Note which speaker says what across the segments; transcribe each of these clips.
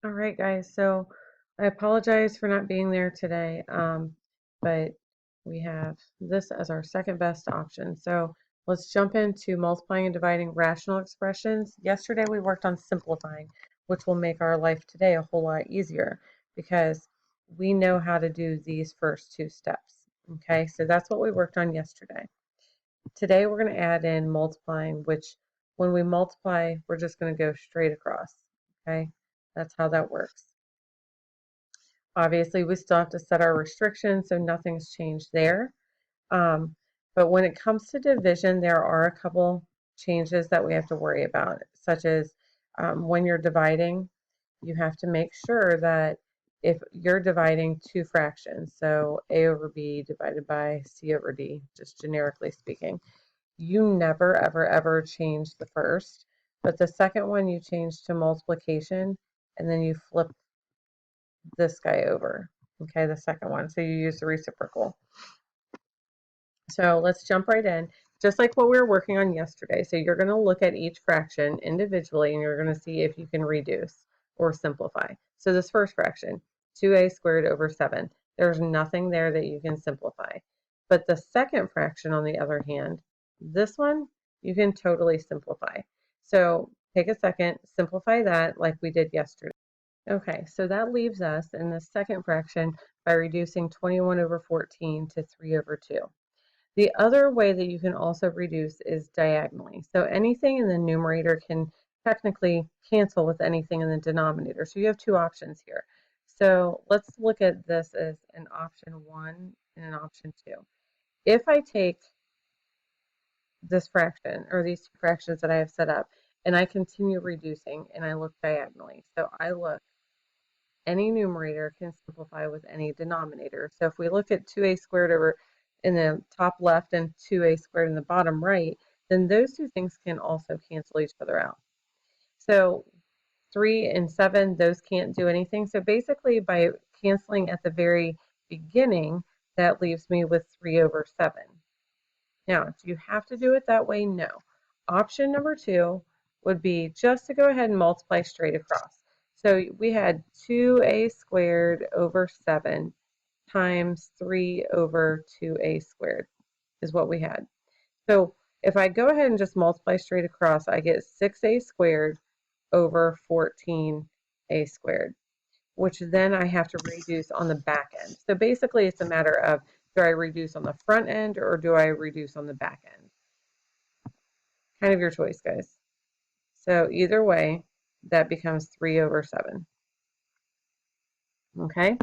Speaker 1: All right, guys. So I apologize for not being there today, but we have this as our second best option. So let's jump into multiplying and dividing rational expressions. Yesterday we worked on simplifying, which will make our life today a whole lot easier because we know how to do these first two steps. Okay, so that's what we worked on yesterday. Today we're going to add in multiplying, which when we multiply, we're just going to go straight across. Okay, that's how that works. Obviously, we still have to set our restrictions, so nothing's changed there. Um, but when it comes to division, there are a couple changes that we have to worry about, such as when you're dividing, you have to make sure that if you're dividing two fractions, so a over b divided by c over d, just generically speaking, you never, ever, ever change the first, but the second one you change to multiplication, and then you flip this guy over, okay, the second one. So you use the reciprocal. So let's jump right in, just like what we were working on yesterday. So you're going to look at each fraction individually, and you're going to see if you can reduce or simplify. So this first fraction, 2a squared over 7, there's nothing there that you can simplify. But the second fraction, on the other hand, this one, you can totally simplify. So take a second, simplify that like we did yesterday. Okay, so that leaves us in the second fraction by reducing 21 over 14 to 3 over 2. The other way that you can also reduce is diagonally. So anything in the numerator can technically cancel with anything in the denominator. So you have two options here. So let's look at this as an option 1 and an option 2. If I take this fraction or these two fractions that I have set up and I continue reducing and I look diagonally. So I look, any numerator can simplify with any denominator. So if we look at 2a squared over in the top left and 2a squared in the bottom right, then those two things can also cancel each other out. So 3 and 7, those can't do anything. So basically by canceling at the very beginning, that leaves me with 3 over 7. Now, do you have to do it that way? No. Option number 2 would be just to go ahead and multiply straight across. So we had 2a squared over 7 times 3 over 2a squared is what we had. So if I go ahead and just multiply straight across, I get 6a squared over 14a squared, which then I have to reduce on the back end. So basically it's a matter of, do I reduce on the front end or do I reduce on the back end? Kind of your choice, guys. So either way, that becomes 3 over 7. Okay?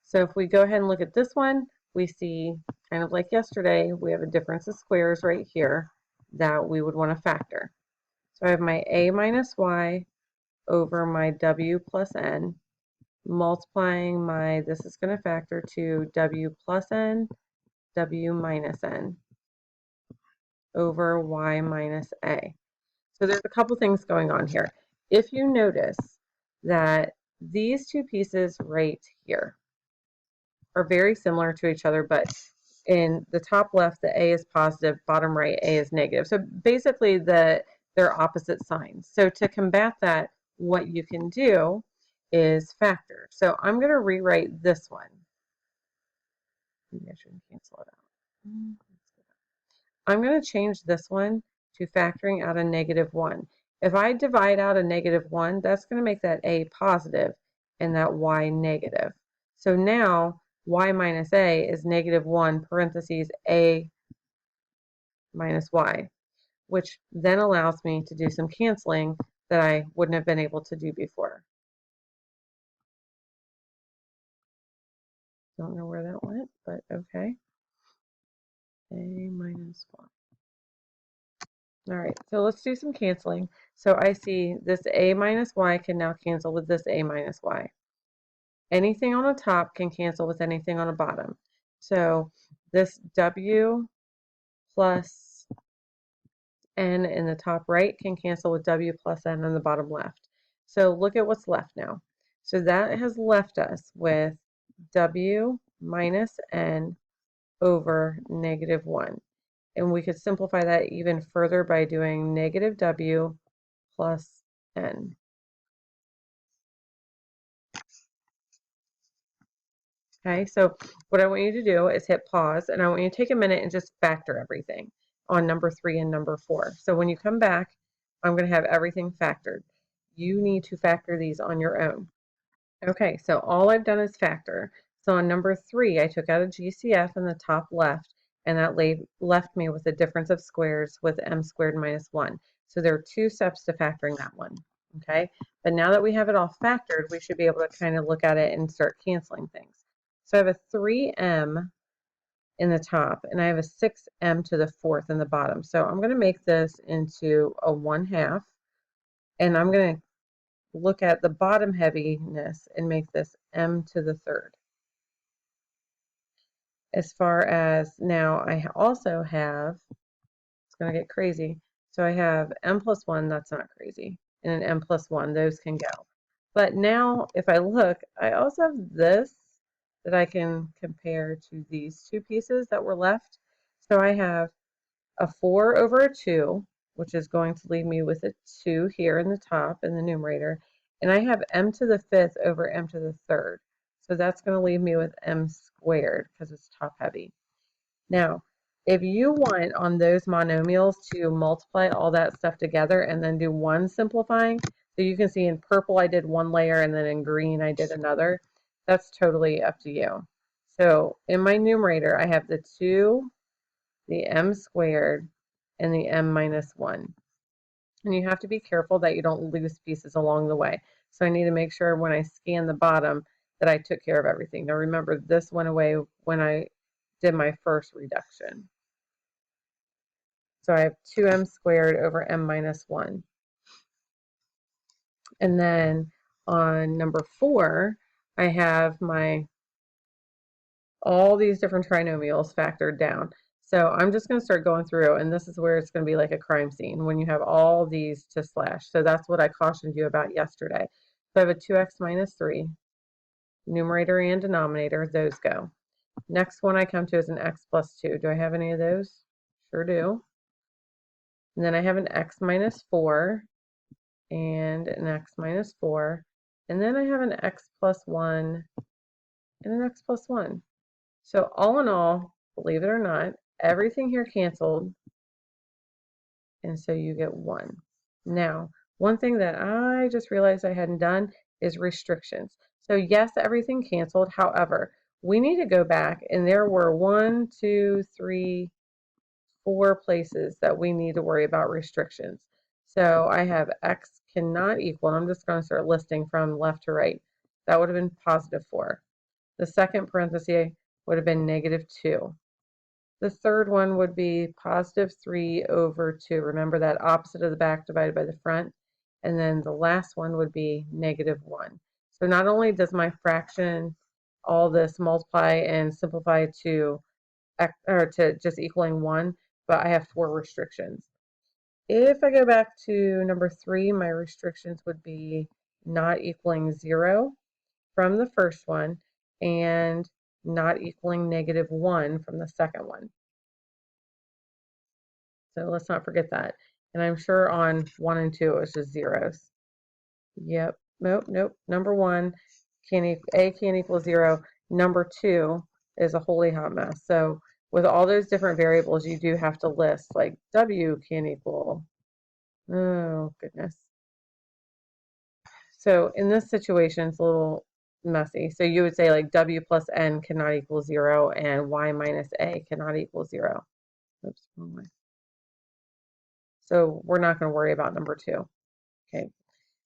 Speaker 1: So if we go ahead and look at this one, we see, kind of like yesterday, we have a difference of squares right here that we would want to factor. So I have my a minus y over my w plus n, multiplying my, this is going to factor to w plus n, w minus n, over y minus a. So there's a couple things going on here. If you notice that these two pieces right here are very similar to each other, but in the top left, the a is positive, bottom right, a is negative. So basically they're opposite signs. So to combat that, what you can do is factor. So I'm going to rewrite this one. Maybe I shouldn't cancel it out. I'm going to change this one to factoring out a -1. If I divide out a -1, that's going to make that a positive and that y negative. So now y minus a is -1 parentheses a minus y, which then allows me to do some canceling that I wouldn't have been able to do before. Don't know where that went, but okay. A minus y. All right, so let's do some canceling. So I see this a minus y can now cancel with this a minus y. Anything on the top can cancel with anything on the bottom. So this w plus n in the top right can cancel with w plus n in the bottom left. So look at what's left now. So that has left us with w minus n over -1. And we could simplify that even further by doing -w plus n. Okay, so what I want you to do is hit pause, and I want you to take a minute and just factor everything on number 3 and number 4. So when you come back, I'm going to have everything factored. You need to factor these on your own. Okay, so all I've done is factor. So on number 3, I took out a GCF in the top left, and that left me with a difference of squares with m squared minus 1. So there are 2 steps to factoring that one. Okay, but now that we have it all factored, we should be able to kind of look at it and start canceling things. So I have a 3m in the top, and I have a 6m to the 4th in the bottom. So I'm going to make this into a 1/2, and I'm going to look at the bottom heaviness and make this m to the 3rd. As far as now, I also have, it's going to get crazy. So I have m plus 1, that's not crazy, and an m plus 1, those can go. But now, if I look, I also have this that I can compare to these 2 pieces that were left. So I have a 4 over a 2, which is going to leave me with a 2 here in the top in the numerator. And I have m to the 5th over m to the 3rd. So that's going to leave me with m squared because it's top heavy. Now, if you want on those monomials to multiply all that stuff together and then do one simplifying, so you can see in purple I did one layer and then in green I did another, that's totally up to you. So in my numerator I have the 2, the m squared, and the m minus 1. And you have to be careful that you don't lose pieces along the way. So I need to make sure when I scan the bottom that I took care of everything. Now remember, this went away when I did my first reduction. So I have 2m squared over m minus 1. And then on number 4, I have all these different trinomials factored down. So I'm just going to start going through, and this is where it's going to be like a crime scene when you have all these to slash. So that's what I cautioned you about yesterday. So I have a 2x minus 3, numerator and denominator, those go. Next one I come to is an x plus 2. Do I have any of those? Sure do. And then I have an x minus 4 and an x minus 4. And then I have an x plus 1 and an x plus 1. So all in all, believe it or not, everything here canceled. And so you get 1. Now, one thing that I just realized I hadn't done is restrictions. So yes, everything canceled. However, we need to go back, and there were 1, 2, 3, 4 places that we need to worry about restrictions. So I have x cannot equal, and I'm just going to start listing from left to right. That would have been positive 4. The second parenthesis would have been negative 2. The third one would be positive 3 over 2. Remember that opposite of the back divided by the front. And then the last one would be negative 1. So not only does my fraction, all this multiply and simplify to just equaling 1, but I have 4 restrictions. If I go back to number 3, my restrictions would be not equaling 0 from the first one and not equaling negative 1 from the second one. So let's not forget that. And I'm sure on 1 and 2 it was just zeros. Yep. Nope. Number 1 can't equal 0. Number 2 is a holy hot mess. So with all those different variables, you do have to list like W can't equal. Oh goodness. So in this situation, it's a little messy. So you would say like W plus N cannot equal 0 and Y minus A cannot equal 0. Oops, wrong way. So we're not going to worry about number 2. Okay.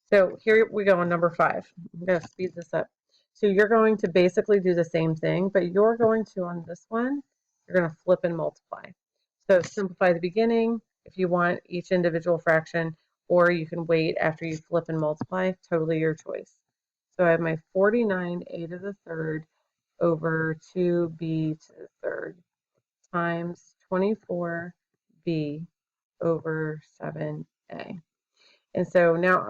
Speaker 1: So here we go on number 5. I'm going to speed this up. So you're going to basically do the same thing, but you're going to, on this one, you're going to flip and multiply. So simplify the beginning if you want each individual fraction, or you can wait after you flip and multiply, totally your choice. So I have my 49a to the 3rd over 2b to the 3rd times 24b over 7a. And so now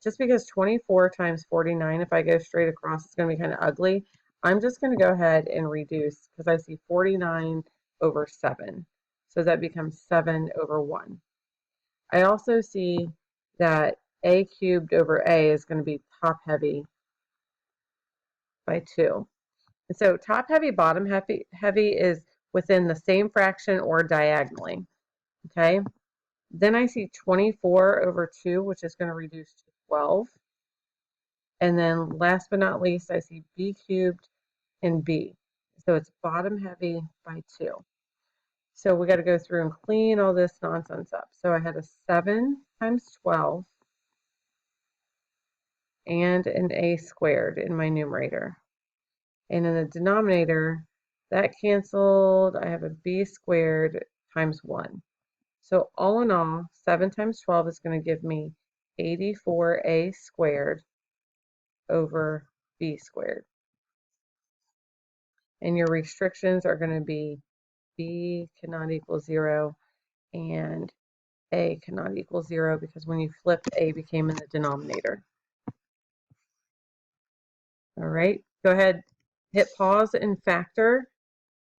Speaker 1: just because 24 times 49, if I go straight across, it's going to be kind of ugly. I'm just going to go ahead and reduce because I see 49 over 7. So that becomes 7 over 1. I also see that a cubed over a is going to be top heavy by 2. And so top heavy, bottom heavy is within the same fraction or diagonally. Okay. Then I see 24 over 2, which is going to reduce to 12. And then last but not least, I see b cubed and b. So it's bottom heavy by 2. So we got to go through and clean all this nonsense up. So I had a 7 times 12 and an a squared in my numerator. And in the denominator, that canceled. I have a b squared times 1. So all in all, 7 times 12 is going to give me 84a squared over b squared. And your restrictions are going to be b cannot equal 0 and a cannot equal 0 because when you flipped, a became in the denominator. All right, go ahead, hit pause and factor.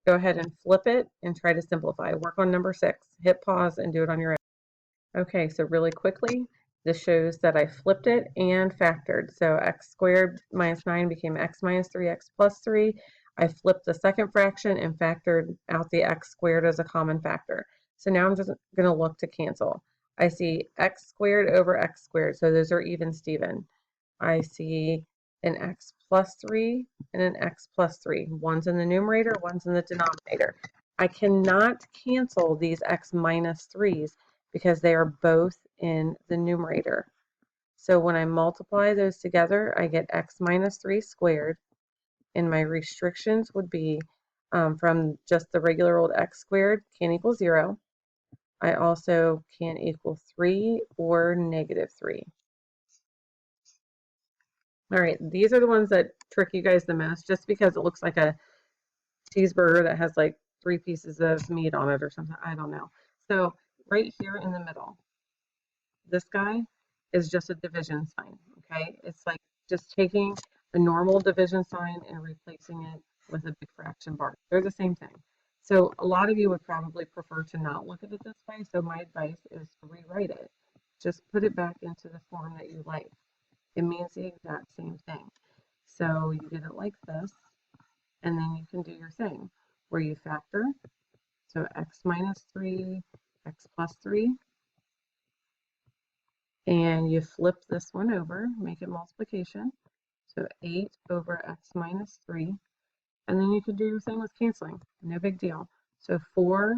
Speaker 1: Go ahead and flip it and try to simplify. Work on number 6. Hit pause and do it on your own. Okay, so really quickly, this shows that I flipped it and factored. So x squared minus 9 became x minus 3x plus 3. I flipped the second fraction and factored out the x squared as a common factor. So now I'm just going to look to cancel. I see x squared over x squared, so those are even Steven. I see an x plus 3 and an x plus 3. One's in the numerator, one's in the denominator. I cannot cancel these x minus 3's because they are both in the numerator. So when I multiply those together, I get x minus 3 squared, and my restrictions would be from just the regular old x squared can't equal 0. I also can't equal 3 or negative 3. All right, these are the ones that trick you guys the most just because it looks like a cheeseburger that has like 3 pieces of meat on it or something. I don't know. So right here in the middle, this guy is just a division sign, okay? It's like just taking a normal division sign and replacing it with a big fraction bar. They're the same thing. So a lot of you would probably prefer to not look at it this way. So my advice is to rewrite it. Just put it back into the form that you like. It means the exact same thing. So you get it like this, and then you can do your thing where you factor. So x minus 3, x plus 3, and you flip this one over, make it multiplication. So 8 over x minus 3, and then you can do your thing with canceling. No big deal. So 4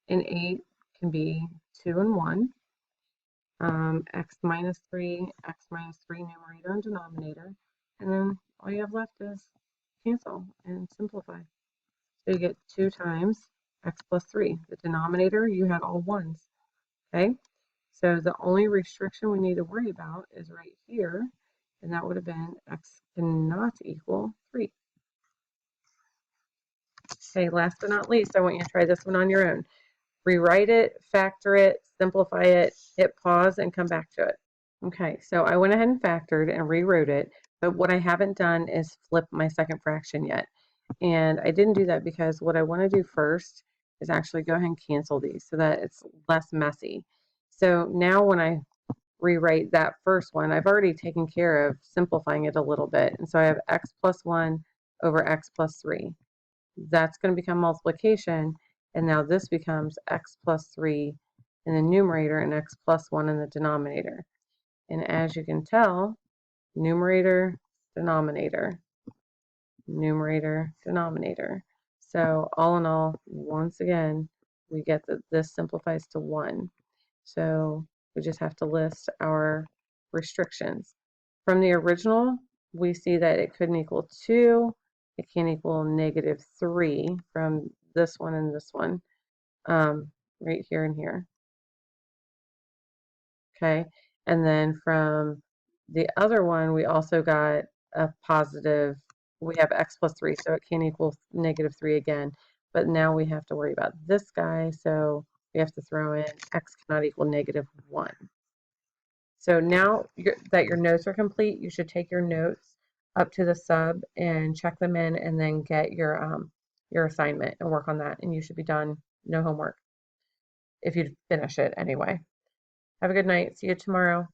Speaker 1: and 8 can be 2 and 1. X minus 3 numerator and denominator. And then all you have left is cancel and simplify. So you get 2 times x plus 3. The denominator, you had all ones. Okay? So the only restriction we need to worry about is right here, and that would have been x cannot equal 3. Okay, last but not least, I want you to try this one on your own. Rewrite it, factor it, simplify it, hit pause, and come back to it. Okay, so I went ahead and factored and rewrote it, but what I haven't done is flip my second fraction yet. And I didn't do that because what I want to do first is actually go ahead and cancel these so that it's less messy. So now when I rewrite that first one, I've already taken care of simplifying it a little bit. And so I have x plus 1 over x plus 3. That's going to become multiplication. And now this becomes x plus 3 in the numerator and x plus 1 in the denominator. And as you can tell, numerator, denominator, numerator, denominator. So all in all, once again, we get that this simplifies to 1. So we just have to list our restrictions. From the original, we see that it couldn't equal 2. It can't equal negative 3 from this one and this one, right here and here. Okay, and then from the other one, we also got a positive. We have x plus 3, so it can't equal negative 3 again. But now we have to worry about this guy, so we have to throw in x cannot equal negative 1. So now that your notes are complete, you should take your notes up to the sub and check them in, and then get your assignment and work on that, and you should be done. No homework if you finish it anyway. Have a good night. See you tomorrow.